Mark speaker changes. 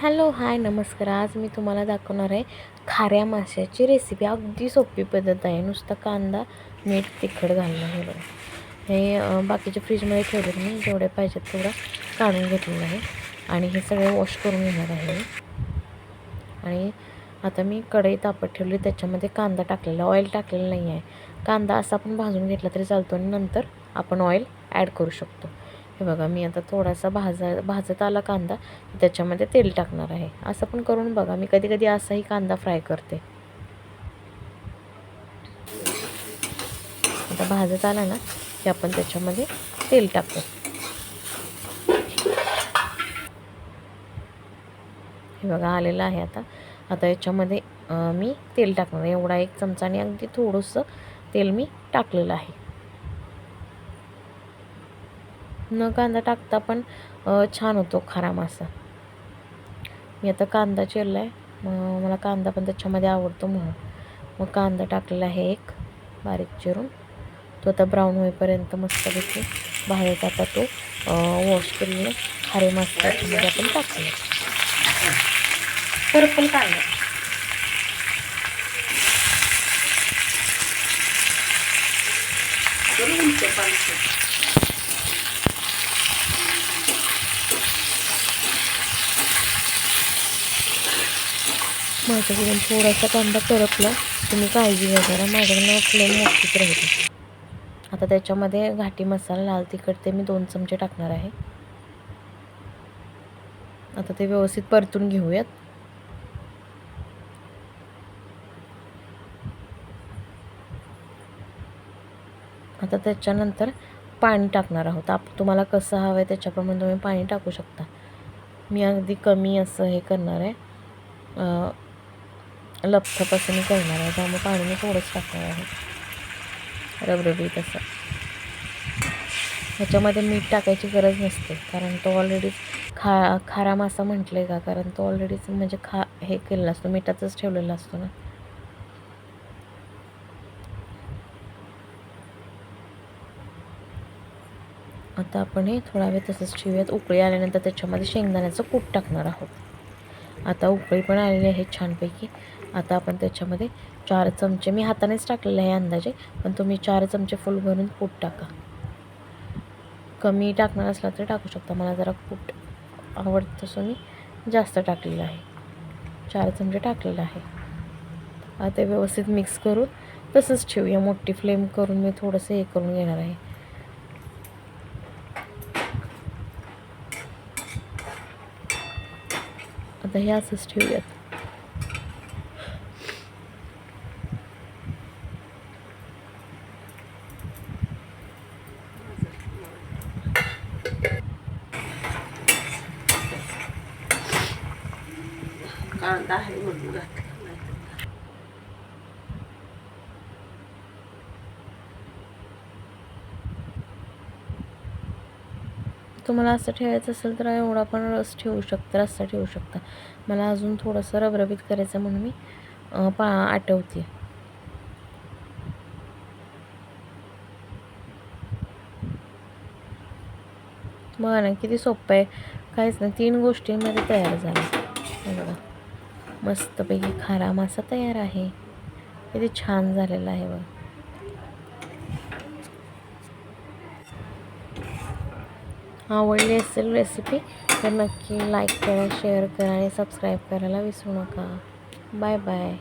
Speaker 1: Hello hi नमस्कार. आज मी तुम्हाला दाखवणार आहे खाऱ्या माशाची रेसिपी. अगदी सोपी पद्धत आहे. नुसता कांदा मीठ तिखट घालणं. हे बघा, हे बाकीच्या फ्रीजमध्ये ठेवलेलं मी जेवढे पाहिजेत तेवढं काढून घेतलेलं आहे आणि हे सगळे वॉश करून घेणार आहे. आणि आता मी कढई तापत ठेवली, त्याच्यामध्ये कांदा टाकलेला, ऑइल टाकलेलं नाही आहे. कांदा असा पण भाजून घेतला तरी चालतो आणि नंतर आपण ऑइल ॲड करू शकतो. हे बघा, मी आता थोडासा भाजत आला कांदा, त्याच्यामध्ये तेल टाकणार आहे. असं पण करून बघा, मी कधी कधी असाही कांदा फ्राय करते. आता भाजत आला ना की आपण त्याच्यामध्ये तेल टाकू. हे बघा आलेलं आहे. आता याच्यामध्ये मी तेल टाकणार. एवढा 1 चमचा आणि अगदी थोडंसं तेल मी टाकलेलं आहे. न कांदा टाकता पण छान होतो खारा मासा. मी आता कांदा चिरला आहे, मला कांदा पण त्याच्यामध्ये आवडतो म्हणून मग कांदा टाकलेला आहे एक बारीक चिरून. तो आता ब्राऊन होईपर्यंत मस्तपैकी भाजत आता तो वॉश केलेले खारे मासे त्याच्यामध्ये आपण टाकले. पर्पल कांदा माझ्याकडून थोडासा कांदा करपला, तुम्ही काळजी घ्या जरा, माझ्याकडनं फ्लेम मोठीच राहते. आता त्याच्यामध्ये घाटी मसाला लाल तिखट ते मी 2 चमचे टाकणार आहे. आता ते व्यवस्थित परतून घेऊयात. आता त्याच्यानंतर पाणी टाकणार आहोत. तुम्हाला कसं हवं आहे त्याच्याप्रमाणे तुम्ही पाणी टाकू शकता. मी अगदी कमी असं हे करणार आहे, लपथप असं मी करणार आहे, त्यामुळे पाणी मी थोडंच टाकणार आहे, रबरबीत असं. ह्याच्यामध्ये मीठ टाकायची गरज नसते, कारण तो ऑलरेडीच खारा मासा म्हटलं आहे का, कारण तो ऑलरेडीच म्हणजे हे केलेला असतो, मिठातच ठेवलेला असतो ना. आता आपण हे थोडा वेळ तसंच ठेवूयात. उकळी आल्यानंतर त्याच्यामध्ये शेंगदाण्याचं कूट टाकणार आहोत. आता उकळी पण आलेली आहे छानपैकी. आता आपण त्याच्यामध्ये 4 चमचे, मी हातानेच टाकलेलं आहे अंदाजे, पण तुम्ही 4 चमचे फुल भरून कूट टाका. कमी टाकणार असला तर टाकू शकता. मला जरा कूट आवडतं तसं मी जास्त टाकलेलं आहे, 4 चमचे टाकलेलं आहे. आता व्यवस्थित मिक्स करून तसंच ठेवूया. मोठी फ्लेम करून मी थोडंसं हे करून घेणार आहे. आता हे असंच ठेवूयात.
Speaker 2: कांदा आहे म्हणून घातला.
Speaker 1: तुम्हाला असं ठेवायचं असेल तर एवढा पण रस ठेवू शकता, रस्सा ठेवू शकता. मला अजून थोडंसं रबरबीत करायचं म्हणून मी आटवते. बघा ना किती सोपं आहे, काहीच नाही, 3 गोष्टींमध्ये तयार झालं. हे बघा, मस्तपैकी खारा मासा तयार आहे. किती छान झालेला आहे बघा. आवडली असेल रेसिपी तर नक्की लाईक करा, शेअर करा आणि सबस्क्राईब करायला विसरू नका. Bye bye.